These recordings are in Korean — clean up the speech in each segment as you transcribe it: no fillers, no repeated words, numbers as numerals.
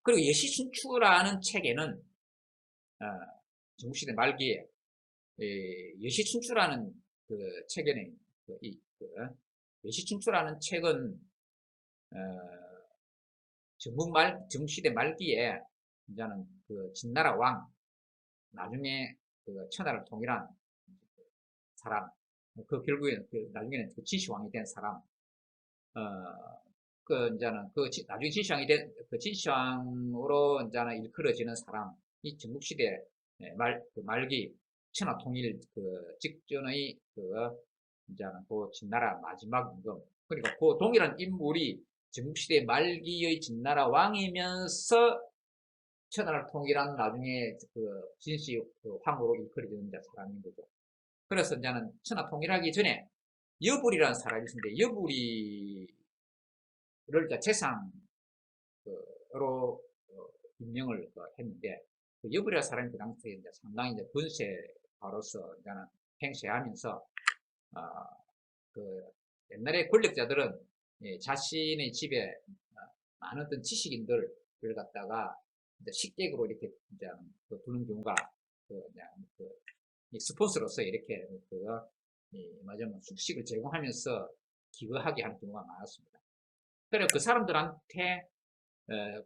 그리고 여시춘추라는 책에는 중국시대 말기에 여시춘추라는 그 책에는 여시춘추라는 책은 중국시대 말기에 이제는 그 진나라 왕 나중에 그 천하를 통일한 사람 그 결국에는 나중에는 그 진시황이 된 사람 이제는 나중에 진시황이 된 그 진시황으로 이제는 일컬어지는 사람 이 중국시대 말기 천하 통일 그 직전의 이제는 그 진나라 마지막 임금 그러니까 그 동일한 인물이 중국시대 말기의 진나라 왕이면서 천하를 통일한 나중에 그 진시 황으로 일컬어지는 사람인 거죠. 그래서 이제는 천하 통일하기 전에 여불이라는 사람이 있었는데 여불이를 재상으로 임명을 했는데 그 여불이라는 사람이 그 당시에 이제 상당히 이제 권세가로서 이제는 행세하면서 그 옛날에 권력자들은 자신의 집에 많은 어떤 지식인들을 갖다가 이제 식객으로 이렇게 이제 두는 경우가 스폰서로서 이렇게 맞으면 숙식을 제공하면서 기거하게 하는 경우가 많았습니다. 그래서 그 사람들한테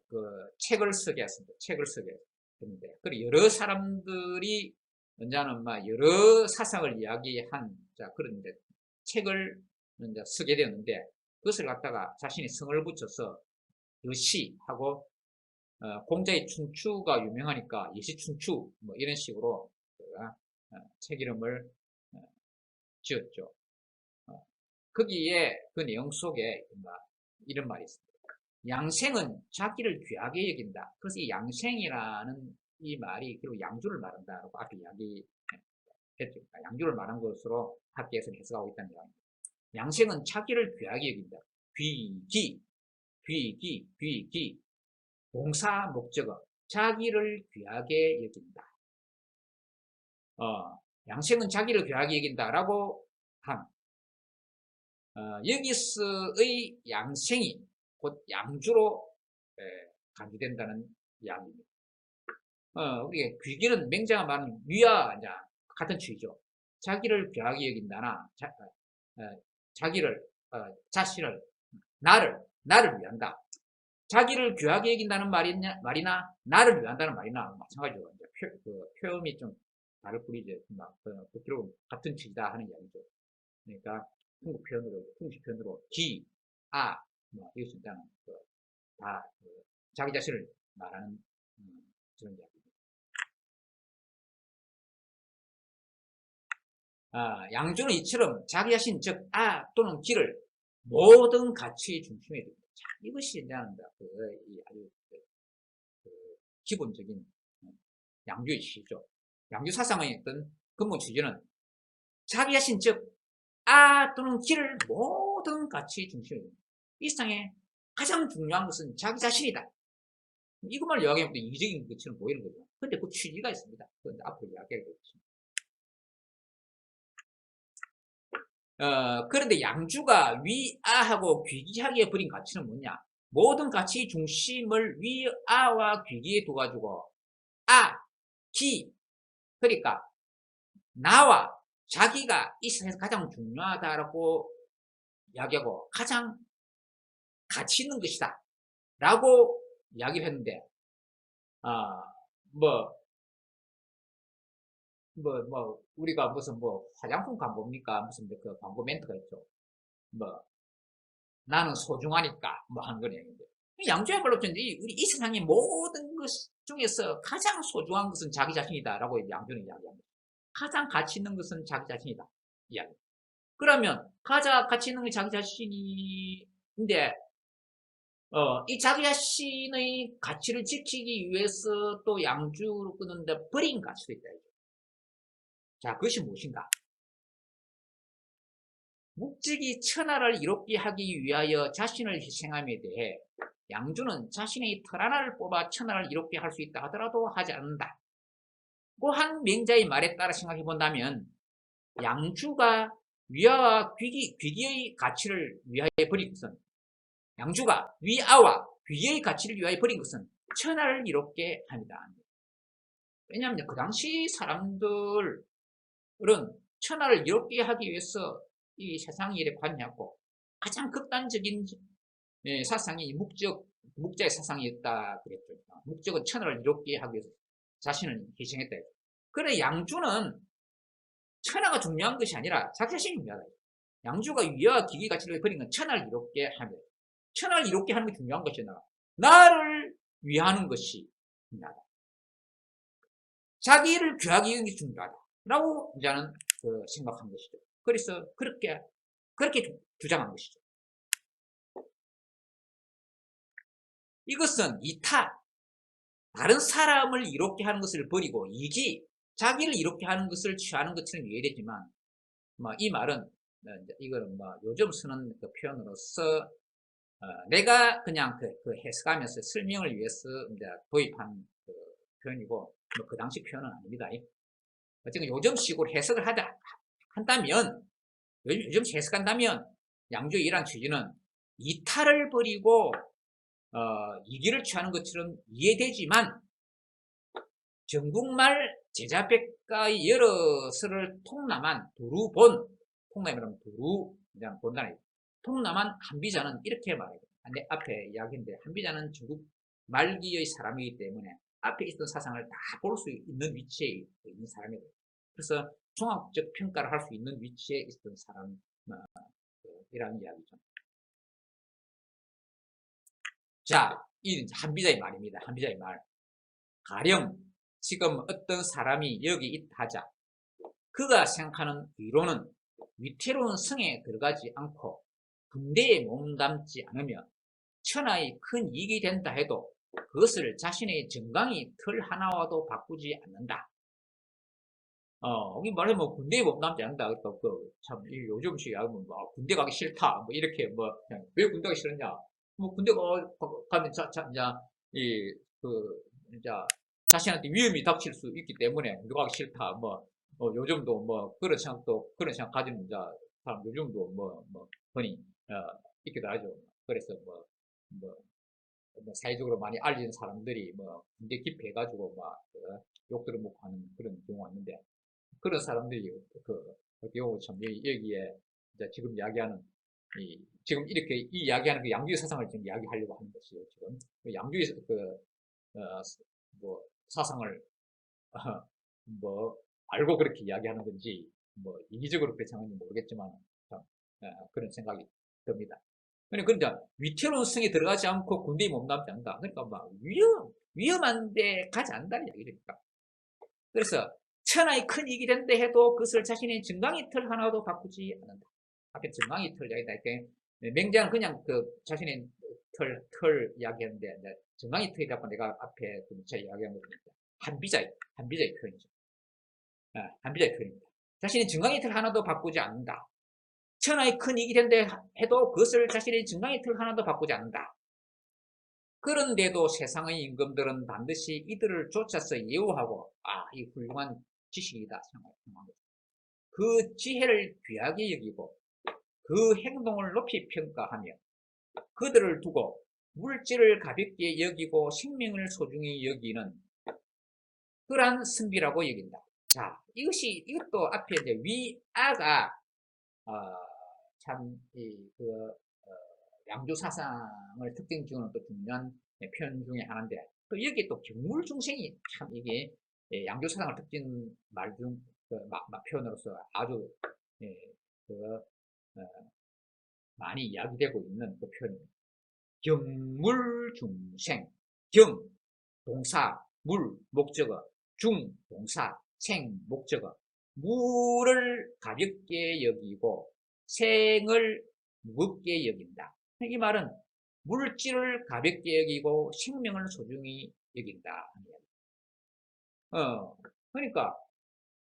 그 책을 쓰게 했습니다. 책을 쓰게 했는데 그리고 여러 사람들이 이제는 막 여러 사상을 이야기한 그런 이제 책을 이제 쓰게 되었는데 그것을 갖다가 자신이 성을 붙여서 여시하고 공자의 춘추가 유명하니까 여시춘추 뭐 이런 식으로 책 이름을 지었죠. 거기에 그 내용 속에 이런 말이 있습니다. 양생은 자기를 귀하게 여긴다. 그래서 이 양생이라는 이 말이 결국 양주를 말한다라고 앞에 이야기했죠. 양주를 말한 것으로 학계에서는 해석하고 있다는 이야기입니다. 양생은 자기를 귀하게 여긴다. 귀기 동사 목적어 자기를 귀하게 여긴다. 양생은 자기를 귀하게 여긴다라고 함. 여기서의 양생이 곧 양주로 간주된다는 이야기입니다. 우리가 귀기는 맹자가 말하는 위와 같은 취지죠. 자기를 귀하게 여긴다나 자신을 나를 위한다. 자기를 귀하게 여긴다는 말이나 나를 위한다는 말이나 마찬가지로 표현이 좀 다를 뿐이지 결국 같은 취지다 하는 이야기죠. 그러니까 중식 표현으로 이것이 일단 다 자기 자신을 말하는 그런 이야기입니다. 양주는 이처럼 자기 자신 즉 또는 기를 모든 가치의 중심에 둡니다. 이것이 이제 아주 기본적인 양주의 취지죠. 양주 사상의 어떤 근본 취지는 자기 자신 즉 또는 기를 모든 가치의 중심에 둡니다. 이 세상에 가장 중요한 것은 자기 자신이다. 이것만 이야기하면 이기적인 것처럼 보이는 거죠. 근데 그 취지가 있습니다. 그런데 앞으로 이야기하겠습니다. 그런데 양주가 위아하고 귀기하기에 버린 가치는 뭐냐? 모든 가치의 중심을 위아와 귀기에 둬가지고 기 그러니까 나와 자기가 이 세상에서 가장 중요하다라고 이야기하고 가장 가치 있는 것이다 라고 이야기를 했는데 우리가 무슨 화장품 광고입니까? 무슨 그 광고 멘트가 있죠. 나는 소중하니까 하는 거네. 양주야말로 우리 이 세상의 모든 것 중에서 가장 소중한 것은 자기 자신이다라고 양주는 이야기합니다. 가장 가치 있는 것은 자기 자신이다 이야기. 그러면 가장 가치 있는 게 자기 자신인데 이 자기 자신의 가치를 지키기 위해서 또 양주를 끊는데 버린 가치도 있다. 자, 그것이 무엇인가? 목적이 천하를 이롭게 하기 위하여 자신을 희생함에 대해 양주는 자신의 털 하나를 뽑아 천하를 이롭게 할 수 있다 하더라도 하지 않는다. 한 맹자의 말에 따라 생각해 본다면 양주가 위아와 귀기의 가치를 위하여 버린 것은 양주가 위아와 귀의 가치를 위하여 버린 것은 천하를 이롭게 합니다. 왜냐하면 그 당시 사람들은 천하를 이롭게 하기 위해서 이 세상 일에 관여하고 가장 극단적인 사상이 목자의 사상이었다 그랬죠. 목적은 천하를 이롭게 하기 위해서 자신을 희생했다. 그래 양주는 천하가 중요한 것이 아니라 자기 자신이 중요하다. 양주가 위와 기기 가치를 버린 건 천하를 이롭게 합니다. 천하를 이롭게 하는 게 중요한 것이 아니라 나를 위하는 것이 중요하다. 자기를 귀하게 여기는 게 중요하다. 라고 이제는 생각한 것이죠. 그래서 그렇게 주장한 것이죠. 이것은 다른 사람을 이롭게 하는 것을 버리고 자기를 이롭게 하는 것을 취하는 것처럼 이해되지만, 이 말은, 이거는 요즘 쓰는 그 표현으로서, 내가 그냥 그 해석하면서 설명을 위해서 이제 도입한 그 표현이고, 그 당시 표현은 아닙니다. 어쨌든 요즘식으로 해석을 한다면, 요즘 해석한다면, 양주의 이러한 취지는 이탈을 버리고, 이기를 취하는 것처럼 이해되지만, 전국말 제자백가의 여러서를 통남한 통남이라면 그냥 본다는 통남한 한비자는 이렇게 말해요. 내 앞에 이야기인데, 한비자는 중국 말기의 사람이기 때문에 앞에 있던 사상을 다 볼 수 있는 위치에 있는 사람이에요. 그래서 종합적 평가를 할 수 있는 위치에 있던 사람이라는 이야기죠. 자, 이 한비자의 말입니다. 한비자의 말. 가령 지금 어떤 사람이 여기 있다 하자. 그가 생각하는 위로는 위태로운 성에 들어가지 않고 군대에 몸담지 않으면 천하의 큰 이익이 된다 해도 그것을 자신의 정강이 털 하나와도 바꾸지 않는다. 여기 말하면 군대에 몸담지 않는다. 참 요즘식 군대 가기 싫다. 이렇게 그냥 왜 군대 가기 싫었냐? 군대 가면 자신한테 위험이 닥칠 수 있기 때문에 군대 가기 싫다. 요즘도 그런 생각 가지는 사람 요즘도 흔히 있기도 하죠. 그래서 사회적으로 많이 알려진 사람들이 군대 기피해가지고 욕들을 먹고 하는 그런 경우가 있는데, 그런 사람들이 경우 참 여기에 이제 지금 이야기하는 지금 이렇게 이야기하는 그 양주의 사상을 지금 이야기하려고 하는 것이요. 지금 양주의 사상을 알고 그렇게 이야기하는 건지 이기적으로 그렇게 생각하는지 모르겠지만 참 그런 생각이 듭니다. 그러니까 위태로운 성에 들어가지 않고 군대에 몸담지 않는다. 그러니까 위험한데 가지 않는다는 이야기니까. 그래서 천하의 큰 이익이 된다 해도 그것을 자신의 정강이 털 하나도 바꾸지 않는다. 앞에 정강이 털 이야기다. 이렇게 맹자는 그냥 자신의 털 이야기했는데, 정강이 털이라고 내가 앞에 제가 이야기한 겁니다. 한비자의 표현이죠. 한비자의 표현입니다. 자신의 정강이 털 하나도 바꾸지 않는다. 천하의 큰 이익이 된다 해도 그것을 자신의 정강이 털 하나도 바꾸지 않는다. 그런데도 세상의 임금들은 반드시 이들을 쫓아서 예우하고 이 훌륭한 지식이다 생각합니다. 그 지혜를 귀하게 여기고 그 행동을 높이 평가하며 그들을 두고 물질을 가볍게 여기고 생명을 소중히 여기는 그러한 선비라고 여긴다. 자, 이것도 앞에 이제 위아가 양주 사상을 특징 지어는 또 중요한 표현 중에 하나인데, 또 여기 또 경물중생이 참 이게 양주 사상을 특징 표현으로서 아주 많이 이야기되고 있는 그 표현입니다. 경물중생. 경 동사, 물 목적어, 중 동사, 생 목적어. 물을 가볍게 여기고 생을 무겁게 여긴다. 이 말은 물질을 가볍게 여기고 생명을 소중히 여긴다. 그러니까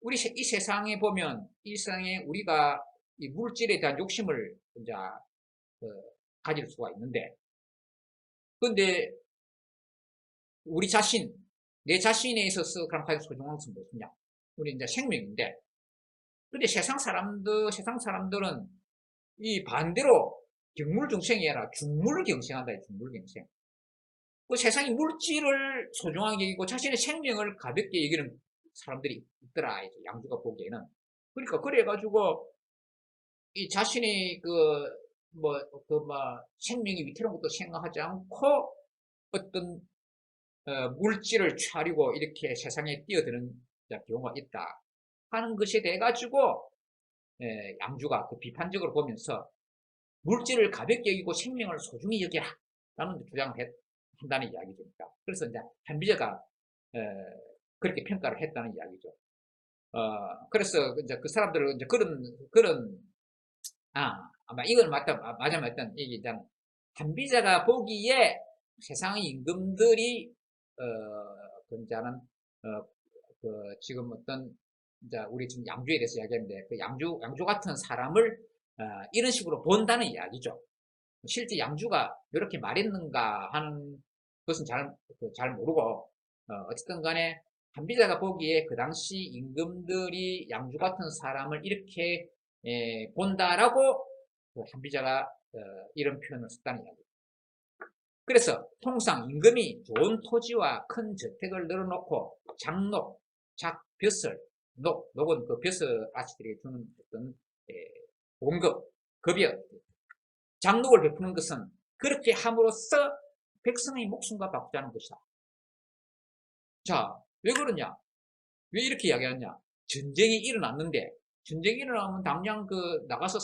우리 이 세상에 보면 이 세상에 우리가 이 물질에 대한 욕심을 이제 가질 수가 있는데, 근데 우리 내 자신에 있어서 그럼 가장 소중한 것은 무엇이냐? 우리 이제 생명인데, 근데 세상 사람들은 이 반대로 경물중생이 아니라 중물경생한다. 중물경생. 그 세상에 물질을 소중하게 여기고 자신의 생명을 가볍게 여기는 사람들이 있더라. 이제 양주가 보기에는. 그러니까 그래가지고 이 자신이 생명이 위태로운 것도 생각하지 않고 어떤 물질을 취하려고 이렇게 세상에 뛰어드는 경우가 있다 하는 것에 대해 가지고 양주가 그 비판적으로 보면서 물질을 가볍게 여기고 생명을 소중히 여겨라 라는 주장을 한다는 이야기입니다. 그래서 이제 한비저가 그렇게 평가를 했다는 이야기죠. 그래서 이제 그 사람들은 이제 아마 이건 맞아 이게 이제 한비자가 보기에 세상의 임금들이 이제는 지금 어떤 이제 우리 지금 양주에 대해서 이야기하는데 그 양주 같은 사람을 이런 식으로 본다는 이야기죠. 실제 양주가 이렇게 말했는가 하는 것은 잘 모르고 어쨌든 간에 한비자가 보기에 그 당시 임금들이 양주 같은 사람을 이렇게 본다라고 그 한비자가 이런 표현을 썼다는 이야기. 그래서 통상 임금이 좋은 토지와 큰 저택을 늘어놓고 장녹, 벼슬, 녹은 그 벼슬 아치들에게 주는 어떤 봉급, 급여, 장녹을 베푸는 것은 그렇게 함으로써 백성의 목숨과 바꾸자는 것이다. 자, 왜 그러냐? 왜 이렇게 이야기하냐? 전쟁이 일어났는데 전쟁이 일어나면 당장 나가서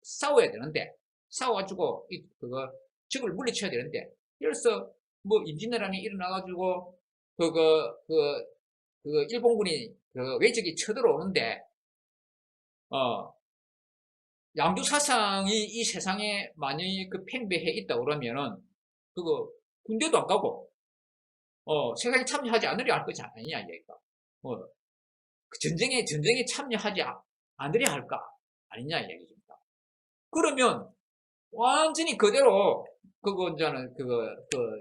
싸워야 되는데 싸워가지고 적을 물리쳐야 되는데 그래서 뭐 임진왜란이 일어나가지고 일본군이 외적이 쳐들어오는데 양주 사상이 이 세상에 많이 팽배해 있다 그러면은 군대도 안 가고 세상에 참여하지 않으려 할 것이 아니냐 얘가 전쟁에 참여하지 않으려 할까 아니냐 이야기입니다. 그러면 완전히 그대로 이제는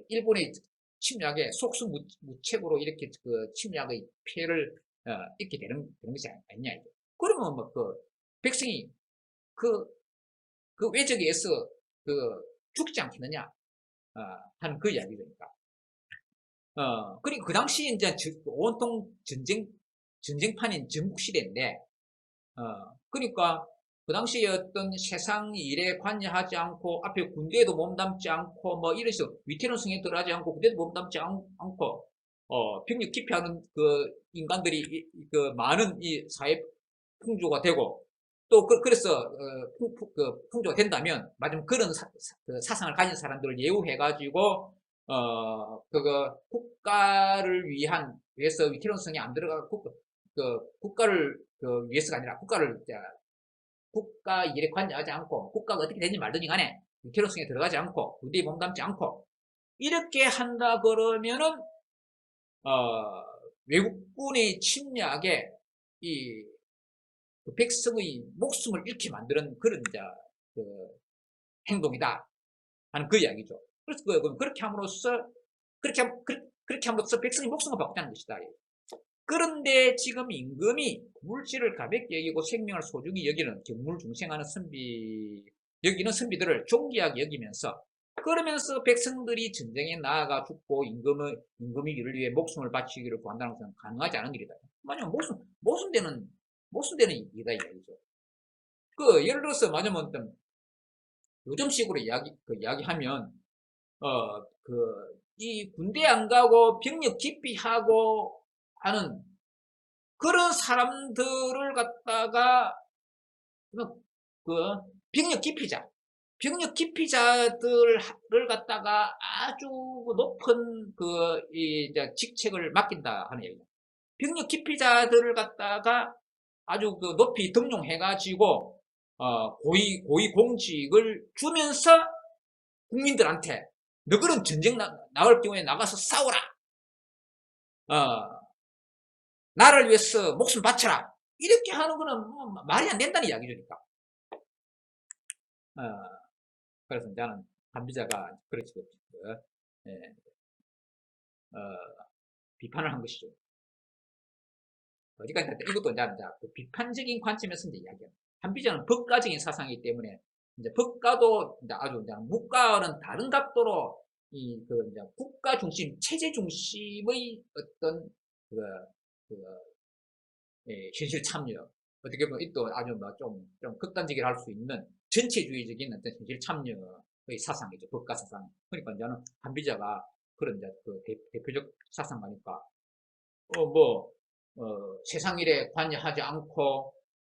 일본의 침략에 속수무책으로 이렇게 침략의 피해를 입게 되는 것이 아니냐 이게. 그러면 백성이 외적에 의해서 죽지 않겠느냐 하는 그 이야기입니다. 그리고 그 당시 이제 온통 전쟁판인 전국시대인데, 그러니까 그 당시에 어떤 세상 일에 관여하지 않고, 앞에 군대에도 몸담지 않고, 뭐 이런 식으로 위태로운 성에 들어가지 않고, 군대에도 몸담지 않고, 병력 기피하는 인간들이 많은 이 사회 풍조가 되고, 또 그래서 풍조가 된다면, 맞으면 그런 사상을 가진 사람들을 예우해가지고, 국가를 위해서 위태로운 성에 안 들어가고, 국가를 위해서가 아니라 국가 일에 관여하지 않고 국가가 어떻게 되는지 말든지 간에 위태로운 성에 들어가지 않고 군대에 몸담지 않고 이렇게 한다 그러면은 외국군의 침략에 이 백성의 목숨을 잃게 만드는 그런 행동이다 하는 그 이야기죠. 그래서 그렇게 함으로써 백성의 목숨을 바꾸자는 것이다. 그런데 지금 임금이 물질을 가볍게 여기고 생명을 소중히 여기는 경물중생하는 여기는 선비들을 존귀하게 여기면서 그러면서 백성들이 전쟁에 나아가 죽고 임금이 이를 위해 목숨을 바치기를 구한다는 것은 가능하지 않은 일이다. 만약 모순되는 이다 이야기죠. 예를 들어서 만약에 요즘식으로 이야기하면 이 군대 안 가고 병력 기피하고 하는 그런 사람들을 갖다가 병력 기피자들을 갖다가 아주 높은 직책을 맡긴다 하는 얘기죠. 병력 기피자들을 갖다가 아주 높이 등용해가지고 고위 공직을 주면서 국민들한테 너희는 전쟁 나올 경우에 나가서 싸워라. 나를 위해서 목숨 바쳐라. 이렇게 하는 거는 말이 안 된다는 이야기니까. 그래서 나는 한비자가 그렇지 비판을 한 것이죠. 어디까지 이것도 이제 비판적인 관점에서 이제 이야기합니다. 한비자는 법가적인 사상이기 때문에 이제 법가도 이제 아주 이제 묵과는 다른 각도로 이제 국가 중심, 체제 중심의 어떤 현실 참여, 어떻게 보면 또 아주 좀 극단적이라 할 수 있는 전체주의적인 어떤 현실 참여의 사상이죠. 법가 사상. 그러니까 저는 한비자가 그런 이제 그 대표적 사상가니까, 세상 일에 관여하지 않고,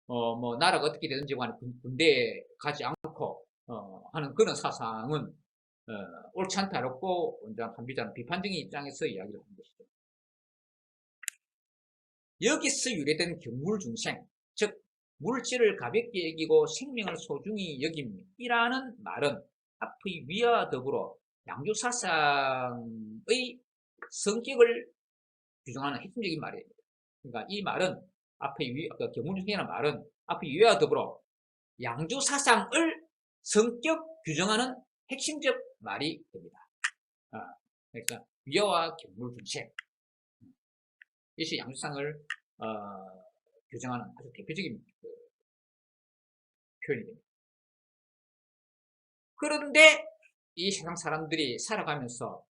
뭐, 나라가 어떻게 되든지 간에 군대에 가지 않고, 하는 그런 사상은, 옳지 않다고, 원장 한비자는 비판적인 입장에서 이야기를 한 것이죠. 여기서 유래된 경물중생, 즉, 물질을 가볍게 여기고 생명을 소중히 여김이라는 말은 앞의 위와 더불어 양주사상의 성격을 규정하는 핵심적인 말입니다. 그러니까 이 말은 아까 경물중생이라는 말은 앞의 위와 더불어 양주사상을 성격 규정하는 핵심적 말이 됩니다. 그러니까 위와 경물중생, 이것이 양주사상을 규정하는 아주 대표적인 표현이 됩니다. 그런데 이 세상 사람들이 살아가면서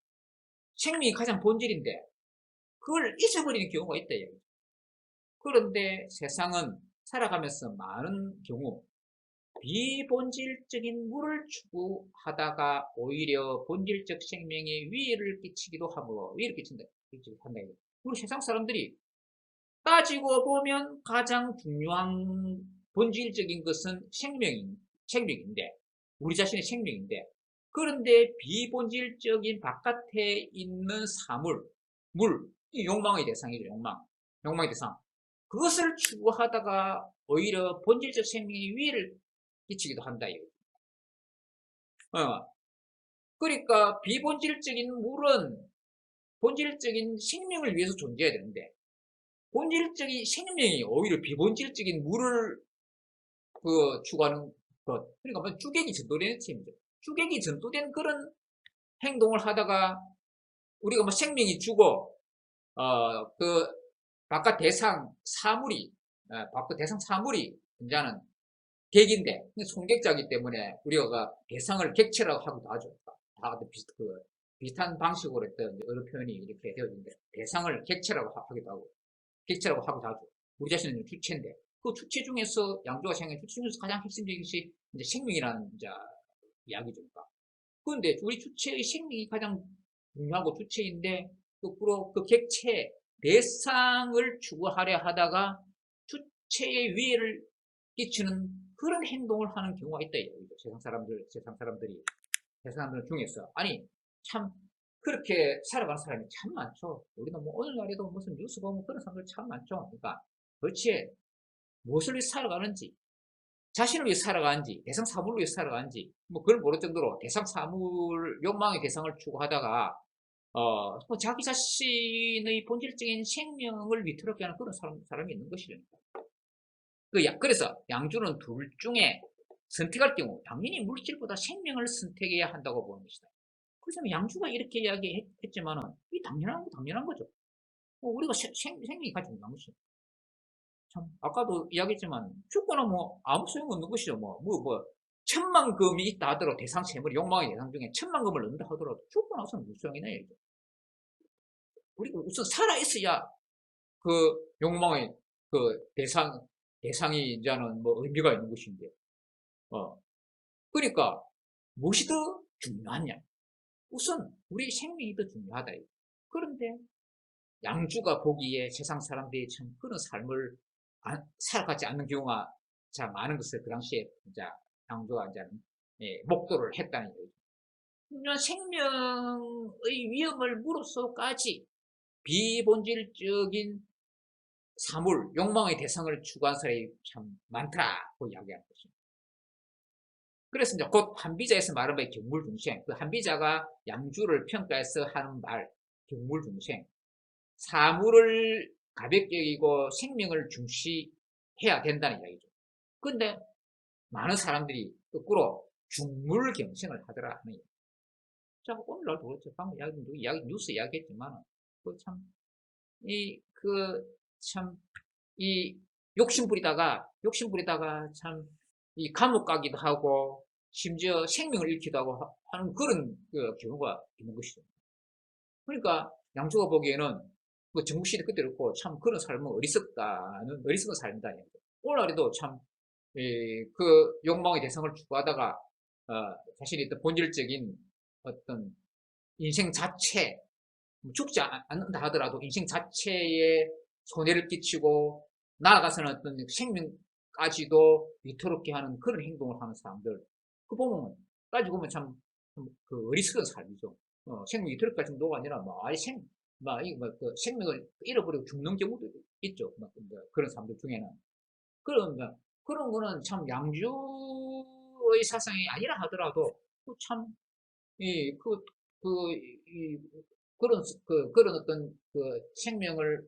생명이 가장 본질인데 그걸 잊어버리는 경우가 있다. 그런데 세상은 살아가면서 많은 경우 비본질적인 물을 추구하다가 오히려 본질적 생명에 위해를 끼치기도 하므로 위해를 끼친다. 우리 세상 사람들이 따지고 보면 가장 중요한 본질적인 것은 생명인데, 우리 자신의 생명인데, 그런데 비본질적인 바깥에 있는 사물, 이 욕망의 대상이죠. 욕망의 대상. 그것을 추구하다가 오히려 본질적 생명에 위해를 끼치기도 한다. 그러니까 비본질적인 물은 본질적인 생명을 위해서 존재해야 되는데, 본질적인 생명이 오히려 비본질적인 물을 추구하는 것. 그러니까 뭐 주객이 전도되는 셈이죠. 주객이 전도된 그런 행동을 하다가 우리가 뭐 생명이 주고 바깥 대상 사물이 이제는 객인데 손객자이기 때문에 우리가 대상을 객체라고 하기도 하죠. 다 비슷한 방식으로 했던 여러 표현이 이렇게 되어지는데 대상을 객체라고 하기도 하고 하죠. 우리 자신은 주체인데 그 주체 중에서 양주가 생각하는 주체 중에서 가장 핵심적인 것이 이제 생명이라는 이야기죠. 그런데 우리 주체의 생명이 가장 중요하고 주체인데 거꾸로 그 객체 대상을 추구하려 하다가 주체의 위해를 끼치는 그런 행동을 하는 경우가 있다. 세상 사람들 중에서 참 그렇게 살아가는 사람이 참 많죠. 우리는 뭐 오늘날에도 무슨 뉴스 보면 그런 사람들 참 많죠. 그러니까 도대체 무엇을 위해 살아가는지, 자신을 위해 살아가는지, 대상 사물을 위해 살아가는지, 뭐 그걸 모를 정도로 대상 사물, 욕망의 대상을 추구하다가 뭐 자기 자신의 본질적인 생명을 위태롭게 하는 그런 사람이 있는 것이죠. 그래서 양주는 둘 중에 선택할 경우 당연히 물질보다 생명을 선택해야 한다고 보는 것이다. 그래서 양주가 이렇게 이야기했지만은 이 당연한 거죠. 우리가 생명이 가장 중요한 것이죠. 참 아까도 이야기했지만 축구는 뭐 아무 소용없는 것이죠. 천만 금이 있다 하더라도 대상 세물 욕망의 대상 중에 천만 금을 넣는다 하더라도 축구는 우선 무슨 소용이 나요. 우리가 우선 살아 있어야 그 욕망의 대상이 이제는 뭐 의미가 있는 것인데, 그러니까 무엇이 더 중요하냐? 우선 우리 생명이 더 중요하다. 그런데 양주가 보기에 세상 사람들이 참 그런 삶을 살아가지 않는 경우가 참 많은 것을 그 당시에 양주가 목도를 했다는 거죠. 생명의 위험을 무릅쓰고까지 비본질적인 사물, 욕망의 대상을 추구한 사람이 참 많다고 이야기하는 것입니다. 그래서 이제 곧 한비자에서 말하는 바의 경물중생, 그 한비자가 양주를 평가해서 하는 말, 경물중생, 사물을 가볍게 여기고 생명을 중시해야 된다는 이야기죠. 그런데 많은 사람들이 거꾸로 중물경생을 하더라 하는 이야기. 자, 오늘날도 그렇죠. 방금 뉴스 이야기했지만, 욕심 부리다가 참, 이 감옥 가기도 하고, 심지어 생명을 잃기도 하고 하는 그런 경우가 있는 것이죠. 그러니까 양주가 보기에는 뭐 정국시대 그때 그렇고 참 그런 삶은 어리석은 삶이다. 오늘날에도 참 그 욕망의 대상을 추구하다가 자신의 어떤 본질적인 어떤 인생 자체, 죽지 않는다 하더라도 인생 자체에 손해를 끼치고 나아가서는 어떤 생명까지도 위태롭게 하는 그런 행동을 하는 사람들, 그 보면 따지고 보면 참 그 어리석은 삶이죠. 생명이 위태롭게 할 정도가 아니라 뭐 아예 그 생명을 잃어버리고 죽는 경우도 있죠. 그런 사람들 중에는. 그런 거는 참 양주의 사상이 아니라 하더라도 참, 이, 그, 그, 이, 그런 어떤 생명을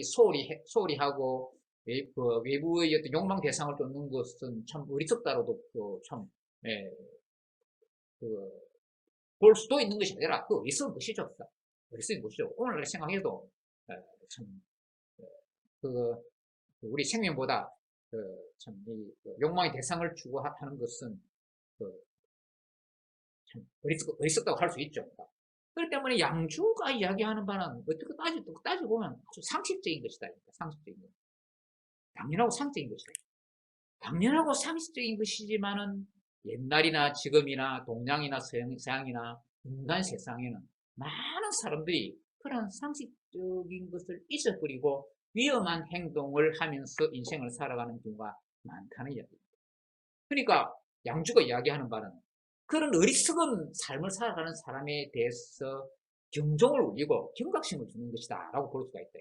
소홀히 하고 외부의 어떤 욕망 대상을 쫓는 것은 참 어리석다로도 참, 예, 그, 볼 수도 있는 것이 아니라 그 어리석은 것이죠. 어리석은 것이죠. 오늘날 생각해도 참, 그, 우리 생명보다 참, 욕망의 대상을 추구하는 것은 참 어리석다고 할 수 있죠. 그렇기 때문에 양주가 이야기하는 바는 어떻게 따지고 보면 아주 상식적인 것이다. 상식적인 것. 당연하고 상식적인 것이다. 당연하고 상식적인 것이지만은 옛날이나 지금이나 동양이나 서양이나 인간 세상에는 많은 사람들이 그런 상식적인 것을 잊어버리고 위험한 행동을 하면서 인생을 살아가는 경우가 많다는 이야기입니다. 그러니까 양주가 이야기하는 바는 그런 어리석은 삶을 살아가는 사람에 대해서 경종을 울리고 경각심을 주는 것이다 라고 볼 수가 있다.